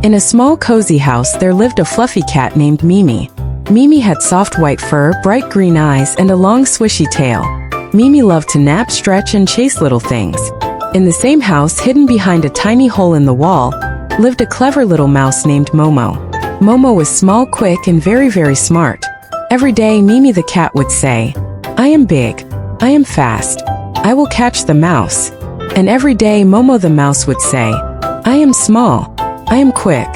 In a small cozy house there lived a fluffy cat named Mimi. Mimi had soft white fur, bright green eyes, and a long swishy tail. Mimi loved to nap, stretch, and chase little things. In the same house, hidden behind a tiny hole in the wall, lived a clever little mouse named Momo. Momo was small, quick, and very, very smart. Every day Mimi the cat would say, "I am big. I am fast. I will catch the mouse." And every day Momo the mouse would say, "I am small. I am quick.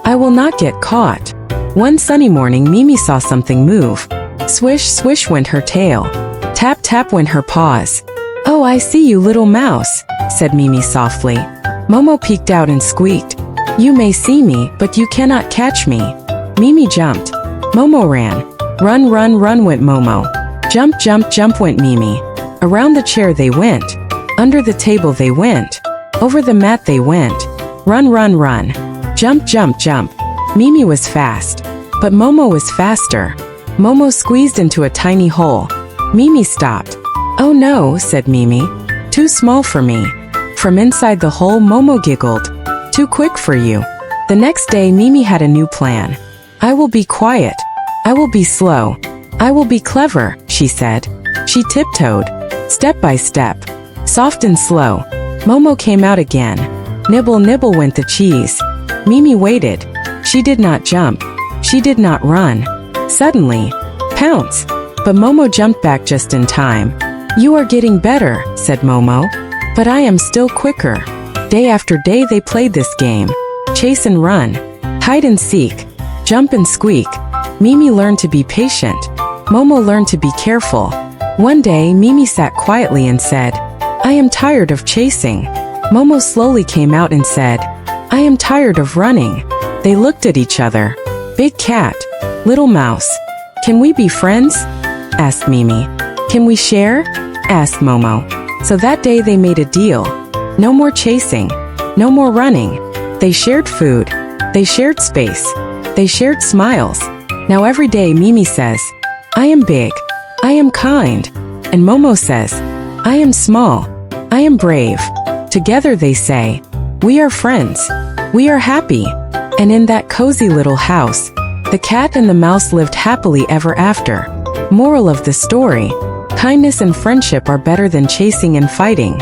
I will not get caught." One sunny morning Mimi saw something move. Swish, swish went her tail. Tap, tap went her paws. "Oh, I see you, little mouse," said Mimi softly. Momo peeked out and squeaked, "You may see me, but you cannot catch me." Mimi jumped. Momo ran. Run, run, run went Momo. Jump, jump, jump went Mimi. Around the chair they went. Under the table they went. Over the mat they went. Run, run, run. Jump, jump, jump. Mimi was fast. But Momo was faster. Momo squeezed into a tiny hole. Mimi stopped. "Oh no," said Mimi. "Too small for me." From inside the hole Momo giggled. "Too quick for you." The next day Mimi had a new plan. "I will be quiet. I will be slow. I will be clever," she said. She tiptoed. Step by step. Soft and slow. Momo came out again. Nibble, nibble went the cheese. Mimi waited. She did not jump. She did not run. Suddenly, pounce! But Momo jumped back just in time. "You are getting better," said Momo. "But I am still quicker." Day after day they played this game. Chase and run. Hide and seek. Jump and squeak. Mimi learned to be patient. Momo learned to be careful. One day Mimi sat quietly and said, "I am tired of chasing." Momo slowly came out and said, "I am tired of running." They looked at each other. "Big cat, little mouse, can we be friends?" asked Mimi. "Can we share?" asked Momo. So that day they made a deal. No more chasing. No more running. They shared food. They shared space. They shared smiles. Now every day Mimi says, "I am big. I am kind." And Momo says, "I am small. I am brave." Together they say, "We are friends. We are happy." And in that cozy little house, the cat and the mouse lived happily ever after. Moral of the story: kindness and friendship are better than chasing and fighting.